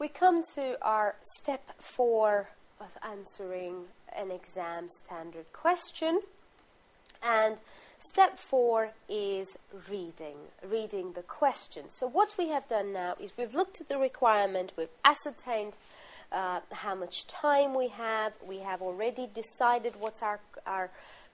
we come to our step 4 of answering an exam standard question. And step 4 is reading the question. So what we have done now is we've looked at the requirement, we've ascertained how much time we have already decided what's our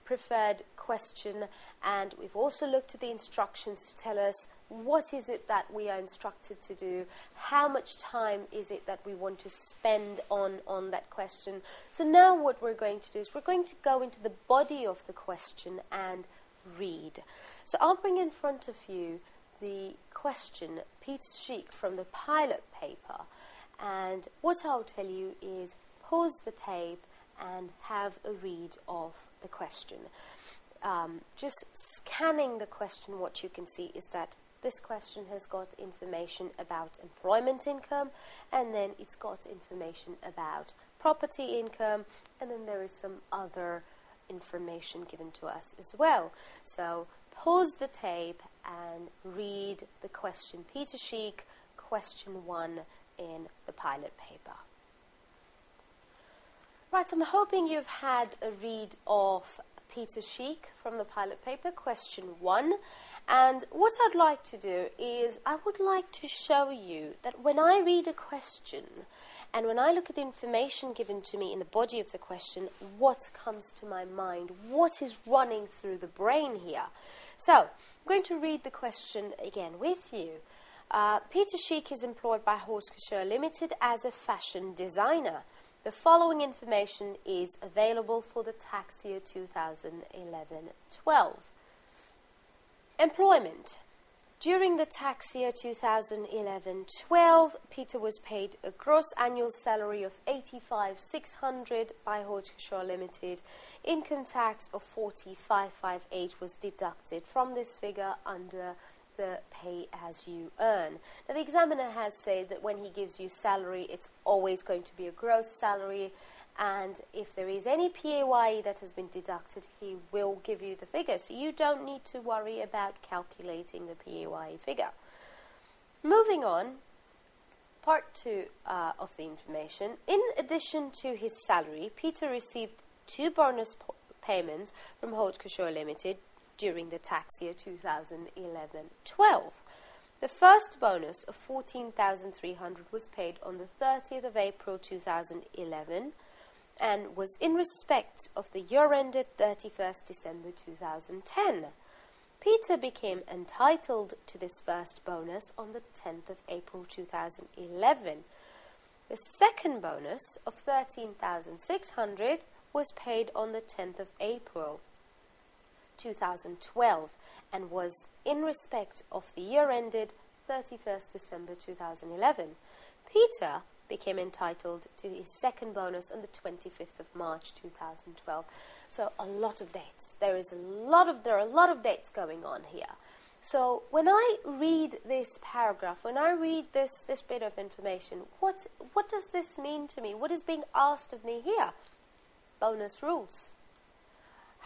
preferred question, and we've also looked at the instructions to tell us what is it that we are instructed to do, how much time is it that we want to spend on that question. So now what we're going to do is we're going to go into the body of the question and read. So I'll bring in front of you the question, Peter Sheik, from the pilot paper, and what I'll tell you is pause the tape and have a read of the question. Just scanning the question, what you can see is that this question has got information about employment income, and then it's got information about property income, and then there is some other information given to us as well. So pause the tape and read the question, Peter Sheik, question 1 in the pilot paper. Right, I'm hoping you've had a read of Peter Sheik from the pilot paper, question 1. And what I'd like to do is I would like to show you that when I read a question and when I look at the information given to me in the body of the question, what comes to my mind, what is running through the brain here. So I'm going to read the question again with you. Peter Sheik is employed by Haute Couture Limited as a fashion designer. The following information is available for the tax year 2011-12. Employment. During the tax year 2011-12, Peter was paid a gross annual salary of $85,600 by Haute Couture Limited. Income tax of $45,588 was deducted from this figure under the pay as you earn. Now, the examiner has said that when he gives you salary, it's always going to be a gross salary, and if there is any PAYE that has been deducted, he will give you the figure. So you don't need to worry about calculating the PAYE figure. Moving on, part 2 of the information. In addition to his salary, Peter received 2 bonus payments from Haute Couture Limited during the tax year 2011-12. The first bonus of $14,300 was paid on the 30th of April 2011 and was in respect of the year ended 31st December 2010. Peter became entitled to this first bonus on the 10th of April 2011. The second bonus of $13,600 was paid on the 10th of April 2012 and was in respect of the year ended 31st December 2011. Peter became entitled to his second bonus on the 25th of March 2012. So a lot of dates. There are a lot of dates going on here. So when I read this paragraph, when I read this bit of information, what does this mean to me? What is being asked of me here? Bonus rules.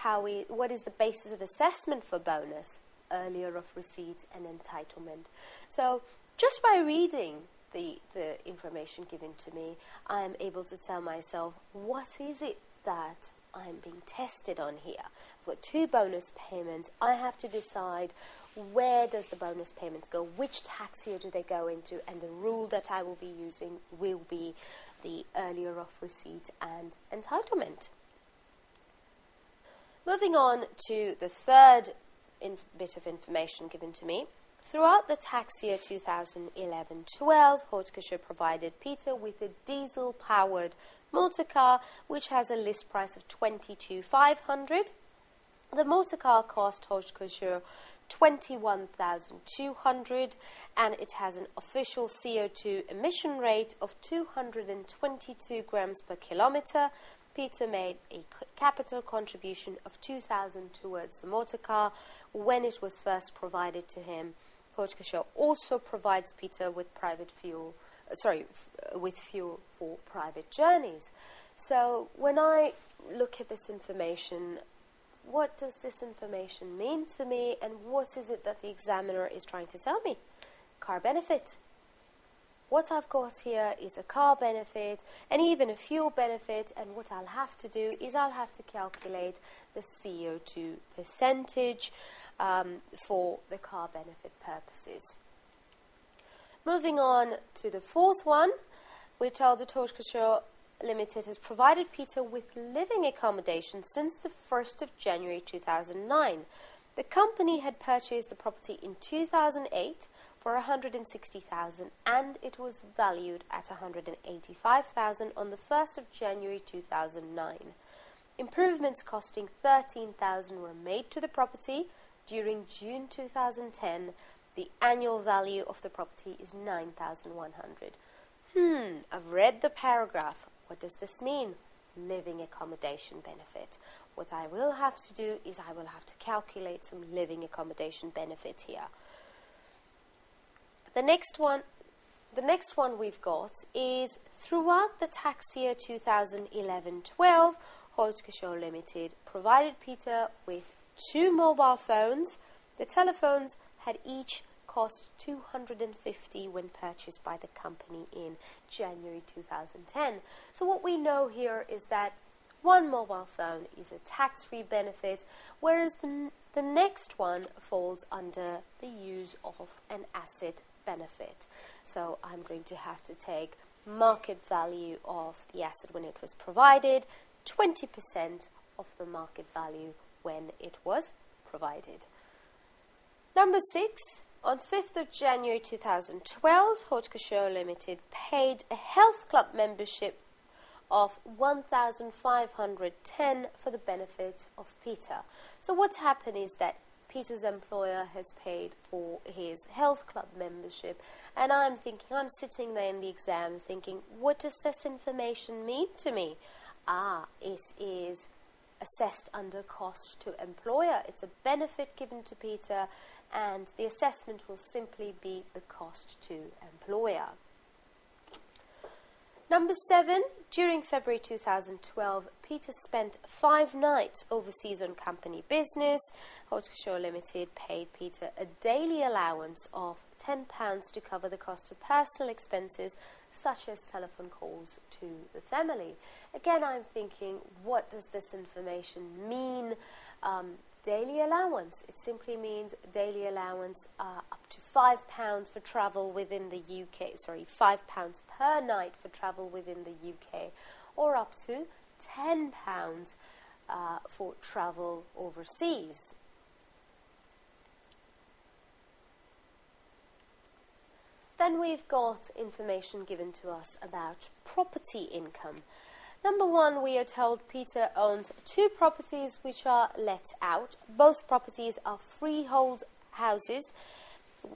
What is the basis of assessment for bonus? Earlier of receipt and entitlement. So just by reading the information given to me, I am able to tell myself, what is it that I'm being tested on here? I've got 2 bonus payments. I have to decide, where does the bonus payments go? Which tax year do they go into? And the rule that I will be using will be the earlier of receipt and entitlement. Moving on to the third bit of information given to me. Throughout the tax year 2011-12, Haute Couture provided Peter with a diesel-powered motor car, which has a list price of $22,500. The motor car cost Haute Couture $21,200, and it has an official CO2 emission rate of 222 grams per kilometre. Peter made a capital contribution of $2,000 towards the motor car when it was first provided to him. Haute Couture also provides Peter with fuel for private journeys. So when I look at this information, what does this information mean to me, and what is it that the examiner is trying to tell me? Car benefit. what I've got here is a car benefit and even a fuel benefit, and what I'll have to do is I'll have to calculate the CO2 percentage for the car benefit purposes. Moving on to the fourth one, we're told the Taxation Limited has provided Peter with living accommodation since the 1st of January 2009. The company had purchased the property in 2008 for 160,000 and it was valued at 185,000 on the 1st of January 2009. Improvements costing 13,000 were made to the property during June 2010. The annual value of the property is 9,100. I've read the paragraph. What does this mean? Living accommodation benefit. What I will have to do is I will have to calculate some living accommodation benefit here. The next one we've got is throughout the tax year 2011-12, Taxation Limited provided Peter with 2 mobile phones. The telephones had each cost 250 when purchased by the company in January 2010. So what we know here is that 1 mobile phone is a tax-free benefit, whereas the next one falls under the use of an asset benefit. So I'm going to have to take market value of the asset when it was provided, 20% of the market value when it was provided. Number 6, on 5th of January 2012, Taxation Limited paid a health club membership of 1,510 for the benefit of Peter. So what's happened is that Peter's employer has paid for his health club membership, and I'm sitting there in the exam thinking, what does this information mean to me? It is assessed under cost to employer. It's a benefit given to Peter, and the assessment will simply be the cost to employer. Number 7, during February 2012, Peter spent 5 nights overseas on company business. Taxation Limited paid Peter a daily allowance of £10 to cover the cost of personal expenses, such as telephone calls to the family. Again, I'm thinking, what does this information mean? Daily allowance. It simply means daily allowance up to £5 for travel within the UK, £5 per night for travel within the UK, or up to £10 for travel overseas. Then we've got information given to us about property income. Number 1, we are told Peter owns 2 properties which are let out. Both properties are freehold houses,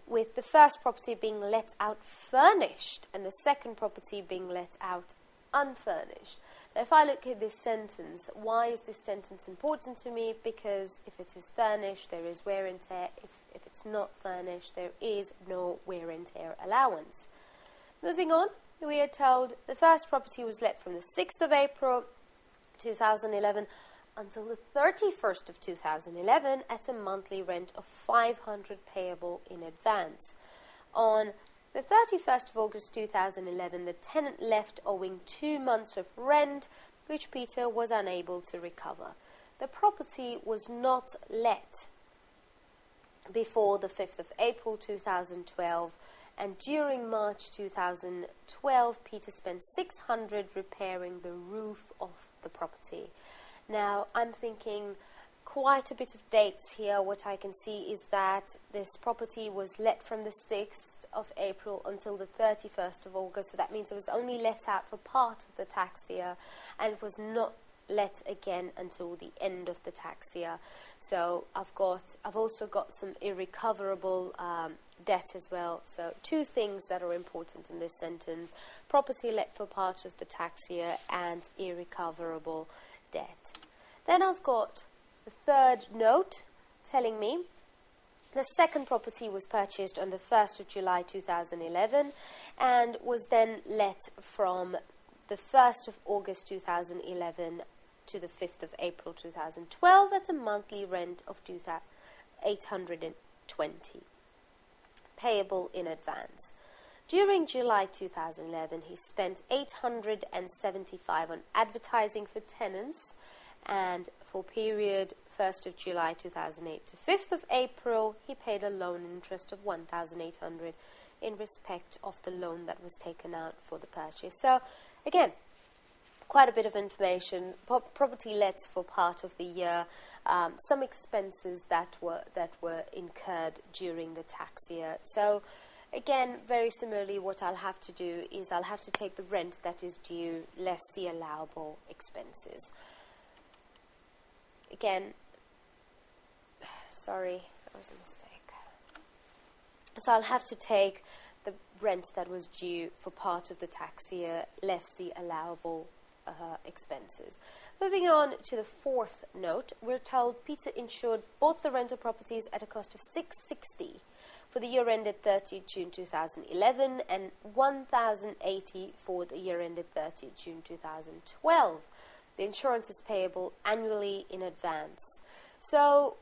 with the first property being let out furnished and the second property being let out unfurnished. Now, if I look at this sentence, why is this sentence important to me? Because if it is furnished, there is wear and tear. If it's not furnished, there is no wear and tear allowance. Moving on. We are told the first property was let from the 6th of April 2011 until the 31st of 2011 at a monthly rent of £500 payable in advance. On the 31st of August 2011, the tenant left owing 2 months of rent, which Peter was unable to recover. The property was not let before the 5th of April 2012, and during March 2012, Peter spent £600 repairing the roof of the property. Now, I'm thinking quite a bit of dates here. What I can see is that this property was let from the 6th of April until the 31st of August, so that means it was only let out for part of the tax year, and it was not let again until the end of the tax year. So I've also got some irrecoverable debt as well. So 2 things that are important in this sentence: property let for part of the tax year and irrecoverable debt. Then I've got the third note telling me the second property was purchased on the 1st of July 2011 and was then let from the 1st of August 2011 to the 5th of April 2012 at a monthly rent of £820, payable in advance. During July 2011, he spent $875 on advertising for tenants, and for period 1st of July 2008 to 5th of April, he paid a loan interest of $1,800 in respect of the loan that was taken out for the purchase. So, again, quite a bit of information. Property lets for part of the year, some expenses that were incurred during the tax year. So, again, very similarly, what I'll have to do is I'll have to take the rent that is due less the allowable expenses. Again, sorry, that was a mistake. So I'll have to take the rent that was due for part of the tax year less the allowable expenses. Moving on to the fourth note, we're told Peter insured both the rental properties at a cost of $660 for the year ended 30 June 2011 and $1,080 for the year ended 30 June 2012. The insurance is payable annually in advance. So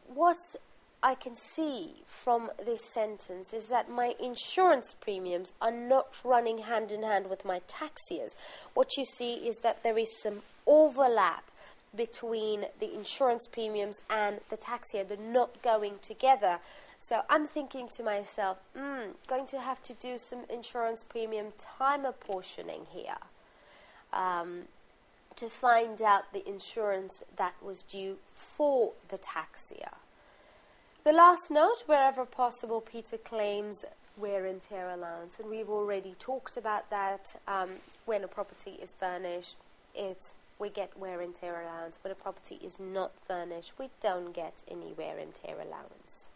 what I can see from this sentence is that my insurance premiums are not running hand in hand with my tax years. What you see is that there is some overlap between the insurance premiums and the tax year. They're not going together. So I'm thinking to myself, going to have to do some insurance premium time apportioning here to find out the insurance that was due for the tax year. The last note, wherever possible, Peter claims wear and tear allowance, and we've already talked about that. When a property is furnished, we get wear and tear allowance. When a property is not furnished, we don't get any wear and tear allowance.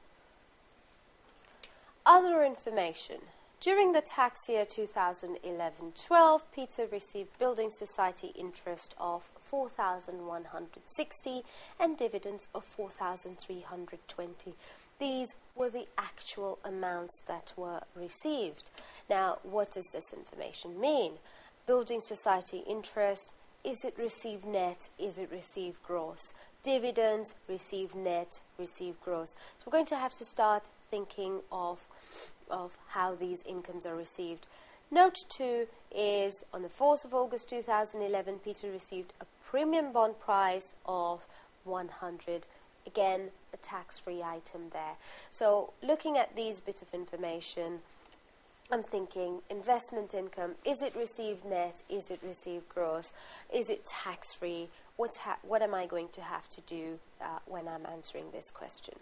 Other information. During the tax year 2011-12, Peter received building society interest of $4,160 and dividends of $4,320. These were the actual amounts that were received. Now, what does this information mean? Building society interest, is it received net? Is it received gross? Dividends, received net, received gross. So we're going to have to start thinking of how these incomes are received. Note 2 is on the 4th of August 2011, Peter received a premium bond price of $100. Again, a tax-free item there. So looking at these bit of information, I'm thinking investment income, is it received net? Is it received gross? Is it tax-free? What am I going to have to do when I'm answering this question?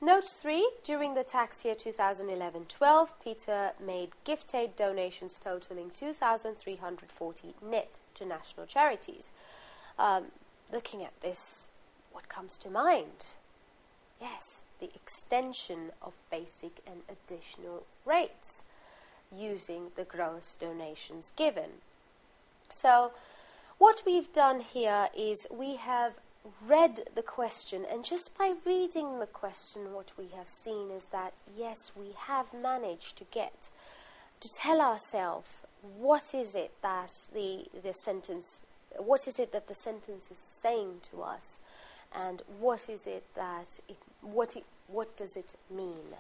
Note 3, during the tax year 2011-12, Peter made gift aid donations totaling $2,340 net to national charities. Looking at this, what comes to mind? Yes, the extension of basic and additional rates using the gross donations given. So, what we've done here is we have read the question, and just by reading the question, what we have seen is that yes, we have managed to get to tell ourselves what is it that the sentence is saying to us, and what is it that what does it mean?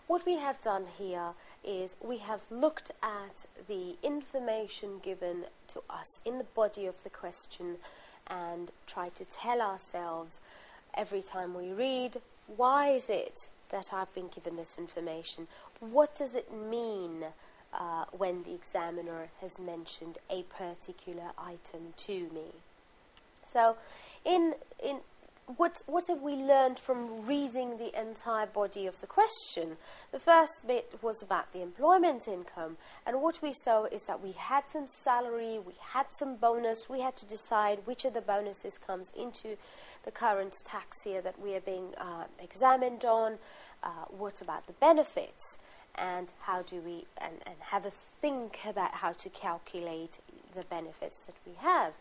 What we have done here is we have looked at the information given to us in the body of the question and tried to tell ourselves every time we read, why is it that I've been given this information? What does it mean when the examiner has mentioned a particular item to me? So, what have we learned from reading the entire body of the question? The first bit was about the employment income, and what we saw is that we had some salary, we had some bonus, we had to decide which of the bonuses comes into the current tax year that we are being examined on, what about the benefits, and how do we, and have a think about how to calculate the benefits that we have.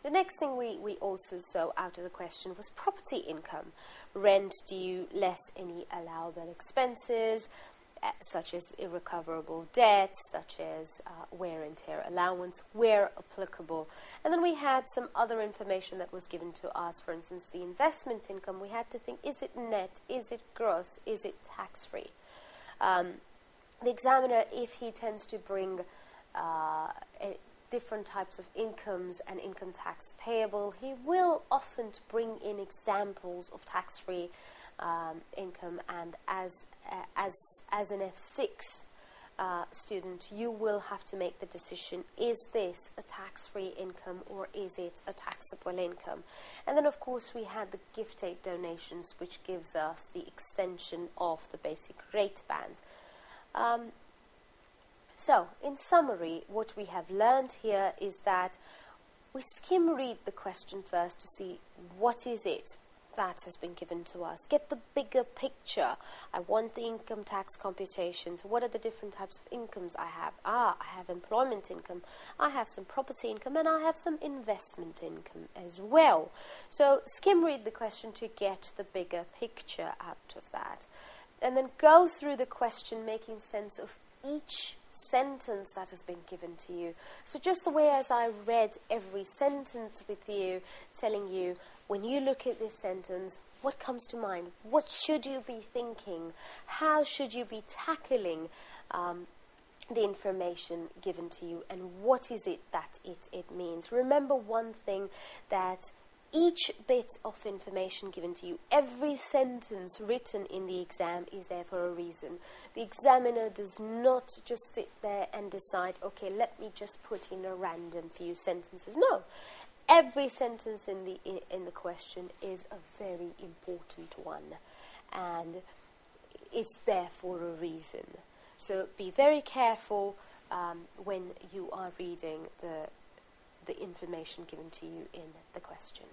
The next thing we also saw out of the question was property income. Rent due less any allowable expenses, such as irrecoverable debt, such as wear and tear allowance, where applicable. And then we had some other information that was given to us. For instance, the investment income, we had to think, is it net, is it gross, is it tax-free? The examiner, if he tends to bring different types of incomes and income tax payable, he will often bring in examples of tax-free income, and as an F6 student, you will have to make the decision, is this a tax-free income or is it a taxable income? And then of course we had the gift aid donations, which gives us the extension of the basic rate bands. So in summary, what we have learned here is that we skim read the question first to see what is it that has been given to us. Get the bigger picture. I want the income tax computations. What are the different types of incomes I have? I have employment income, I have some property income, and I have some investment income as well. So skim read the question to get the bigger picture out of that. And then go through the question making sense of each sentence that has been given to you. So just the way as I read every sentence with you, telling you, when you look at this sentence, what comes to mind? What should you be thinking? How should you be tackling the information given to you? And what is it that it means? Remember one thing, that each bit of information given to you, every sentence written in the exam is there for a reason. The examiner does not just sit there and decide, okay, let me just put in a random few sentences. No. Every sentence in the question is a very important one, and it's there for a reason. So be very careful when you are reading the information given to you in the question.